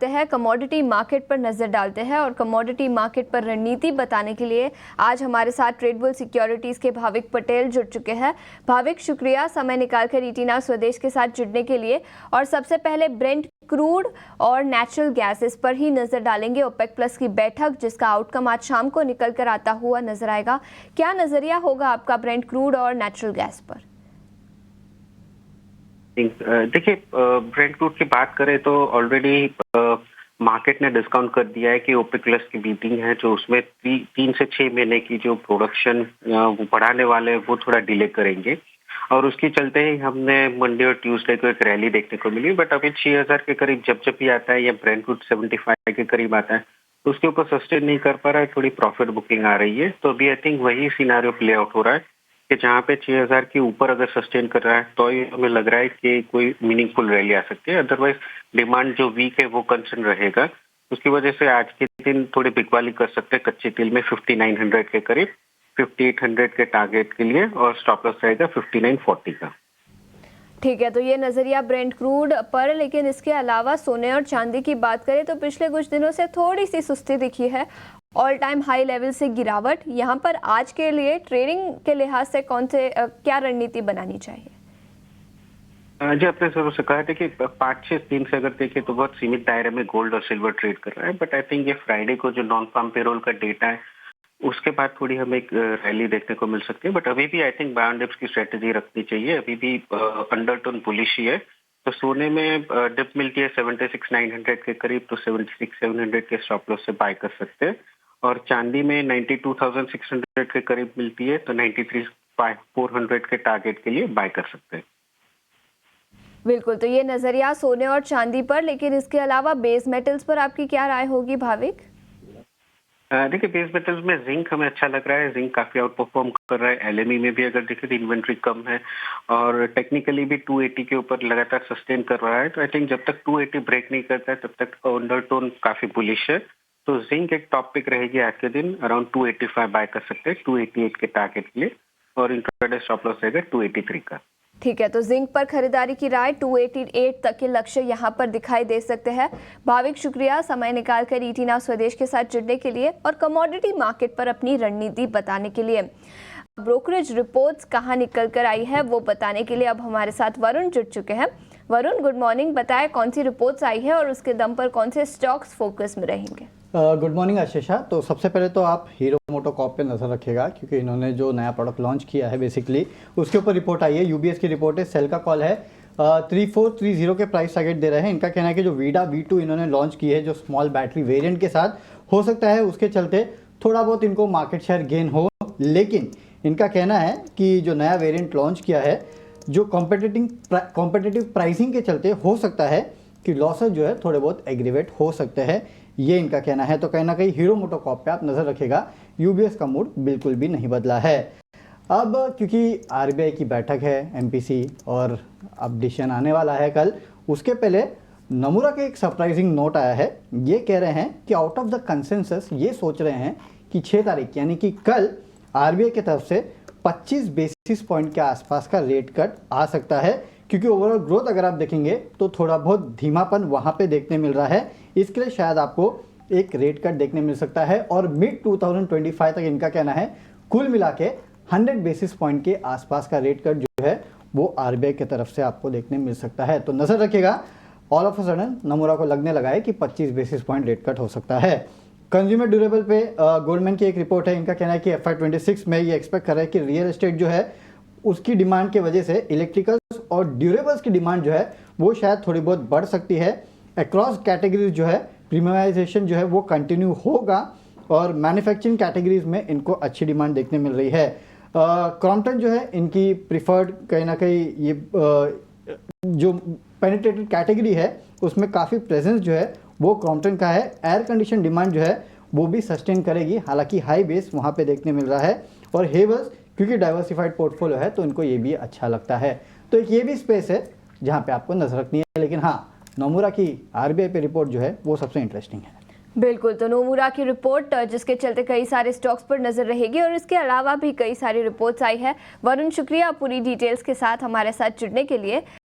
चलते हैं commodity market पर नजर डालते हैं और कमोडिटी मार्केट पर रणनीति बताने के लिए आज हमारे साथ ट्रेडबुल सिक्योरिटीज के भाविक पटेल जुड़ चुके हैं। भाविक, शुक्रिया समय निकालकर ईटी नाउ स्वदेश के साथ जुड़ने के लिए। और सबसे पहले ब्रेंट क्रूड और नेचुरल गैसेस पर ही नजर डालेंगे। ओपेक प्लस की बैठक जिसका आउटकम आज शाम को निकल कर आता हुआ नजर आएगा, क्या नजरिया होगा आपका ब्रेंट क्रूड और नेचुरल गैस पर? देखिए, ब्रेंट क्रूड की बात करें तो ऑलरेडी मार्केट ने डिस्काउंट कर दिया है कि ओपेक प्लस की मीटिंग है जो उसमें 3 से 6 महीने की जो प्रोडक्शन वो बढ़ाने वाले हैं वो थोड़ा डिले करेंगे और उसके चलते ही हमने मंडे और ट्यूसडे को एक रैली देखने को मिली। बट अभी 6000 के करीब जब भी आता है या ब्रेंट क्रूड 75 के करीब आता है तो उसके ऊपर सस्टेन नहीं कर पा रहा है, थोड़ी प्रॉफिट बुकिंग आ रही है। तो अभी आई थिंक वही सिनारियो प्ले आउट हो रहा है कि जहाँ पे 6000 के ऊपर अगर सस्टेन कर रहा है तो ही हमें लग रहा है कि कोई मीनिंगफुल रैली आ सकती है। अदरवाइज डिमांड जो वीक है वो कंसर्न रहेगा। उसकी वजह से आज के दिन थोड़ी बिकवाली कर सकते हैं कच्चे तेल में 5900 के करीब, 5800 के टारगेट के लिए और स्टॉप लॉस रहेगा 5940 का। ठीक है, तो ये नजरिया ब्रेंट क्रूड पर। लेकिन इसके अलावा सोने और चांदी की बात करें तो पिछले कुछ दिनों से थोड़ी सी सुस्ती दिखी है, ऑल टाइम हाई लेवल से गिरावट। यहाँ पर आज के लिए ट्रेडिंग के लिहाज से क्या रणनीति बनानी चाहिए? जी, आपने शुरू से कहा था कि 5-6 दिन से अगर देखें तो बहुत सीमित दायरे में गोल्ड और सिल्वर ट्रेड कर रहा है। बट आई थिंक ये फ्राइडे को जो नॉन फार्म पेरोल का डेटा है उसके बाद थोड़ी हमें एक रैली देखने को मिल सकती है। बट अभी भी I think by on dips की स्ट्रेटेजी रखनी चाहिए। अभी भी अंडरटोन बुलिश ही है। तो सोने में डिप मिलती है 76,900 के करीब, तो 76,700 के स्टॉप लॉस से बाय कर सकते हैं। और चांदी में 92,600 के करीब मिलती है, तो 93,400 के टारगेट के लिए बाय कर सकते हैं। बिल्कुल, तो ये नजरिया सोने और चांदी पर। लेकिन इसके अलावा बेस मेटल्स पर आपकी क्या राय होगी भाविक? देखिए, बेस मेटल्स में जिंक हमें अच्छा लग रहा है। जिंक काफी आउट परफॉर्म कर रहा है। एलएमई में भी अगर देखें तो इन्वेंट्री कम है और टेक्निकली भी 280 के ऊपर लगातार सस्टेन कर रहा है। तो आई थिंक जब तक 280 ब्रेक नहीं करता है तब तक अंडरटोन काफी बुलिश है। तो जिंक एक टॉप पिक रहेगी आज के दिन। अराउंड 285 बाय कर सकते हैं 288 के टारगेट के लिए और इंट्राडे स्टॉप लॉस रहेगा 283 का। ठीक है, तो जिंक पर खरीदारी की राय 288 तक के लक्ष्य यहां पर दिखाई दे सकते हैं। भाविक, शुक्रिया समय निकालकर ईटी नाउ स्वदेश के साथ जुड़ने के लिए और कमोडिटी मार्केट पर अपनी रणनीति बताने के लिए। ब्रोकरेज रिपोर्ट्स कहां निकल कर आई है वो बताने के लिए अब हमारे साथ वरुण जुड़ चुके हैं। Varun, good morning. बताएं कौन सी रिपोर्ट्स आई है और उसके दम पर कौन से स्टॉक्स फोकस में रहेंगे? Good morning Ashisha. तो सबसे पहले तो आप हीरो मोटोकॉर्प पे नज़र रखिएगा क्योंकि इन्होंने जो नया प्रोडक्ट लॉन्च किया है बेसिकली उसके ऊपर रिपोर्ट आई है। यूबीएस की रिपोर्ट है, सेल का कॉल है, 3430 के प्राइस टारगेट दे रहे हैं। इनका कहना है कि जो वीडा V2 इन्होंने लॉन्च की है जो स्मॉल बैटरी वेरिएंट के साथ, हो सकता है उसके चलते थोड़ा बहुत इनको मार्केट शेयर गेन हो। लेकिन इनका कहना है कि जो नया वेरिएंट लॉन्च किया है जो कॉम्पिटिटिव प्राइसिंग के चलते हो सकता है कि लॉसेस जो है थोड़े बहुत एग्रीवेट हो सकते हैं, ये इनका कहना है। तो कहीं ना कहीं हीरो मोटोकॉर्प पे आप नज़र रखिएगा। यूबीएस का मूड बिल्कुल भी नहीं बदला है। अब क्योंकि आरबीआई की बैठक है एमपीसी और अब डिसीजन आने वाला है कल, उसके पहले नमूरा के एक सरप्राइजिंग नोट आया है। ये कह रहे हैं कि आउट ऑफ द कंसेंसस ये सोच रहे हैं कि 6 तारीख यानी कि कल आरबीआई की तरफ से 25 बेसिस पॉइंट के आसपास का रेट कट आ सकता है क्योंकि ओवरऑल ग्रोथ अगर आप देखेंगे तो थोड़ा बहुत धीमापन वहां पे देखने मिल रहा है। इसके लिए शायद आपको एक रेट कट देखने मिल सकता है और मिड 2025 तक इनका कहना है कुल मिला के 100 बेसिस पॉइंट के आसपास का रेट कट जो है वो आरबीआई की तरफ से आपको देखने मिल सकता है। तो नजर रखिएगा। ऑल ऑफ अ सडन नमूरा को लगने लगा है कि 25 बेसिस पॉइंट रेट कट हो सकता है। कंज्यूमर ड्यूरेबल पे गोल्डमैन की एक रिपोर्ट है। इनका कहना है कि FY26 में ये एक्सपेक्ट कर रहा है कि रियल एस्टेट जो है उसकी डिमांड की वजह से इलेक्ट्रिकल्स और ड्यूरेबल्स की डिमांड जो है वो शायद थोड़ी बहुत बढ़ सकती है। अक्रॉस कैटेगरीज जो है प्रीमियमाइजेशन जो है वो कंटिन्यू होगा और मैन्युफैक्चरिंग कैटेगरीज में इनको अच्छी डिमांड देखने मिल रही है। क्रॉम्पटन जो है इनकी प्रिफर्ड कहीं ना कहीं ये जो पेनिट्रेटेड कैटेगरी है उसमें काफ़ी प्रेजेंस जो है वो क्रॉम्पटन का है। एयर कंडीशन डिमांड जो है वो भी सस्टेन करेगी, हालांकि हाई बेस वहाँ पे देखने मिल रहा है। और हेवर्स क्योंकि डाइवर्सिफाइड पोर्टफोलियो है तो इनको ये भी अच्छा लगता है। तो एक ये भी स्पेस है जहाँ पे आपको नजर रखनी है। लेकिन हाँ, नोमुरा की आरबीआई पे रिपोर्ट जो है वो सबसे इंटरेस्टिंग है। बिल्कुल, तो नोमुरा की रिपोर्ट जिसके चलते कई सारे स्टॉक्स पर नजर रहेगी और इसके अलावा भी कई सारी रिपोर्ट्स आई है। वरुण, शुक्रिया पूरी डिटेल्स के साथ हमारे साथ जुड़ने के लिए।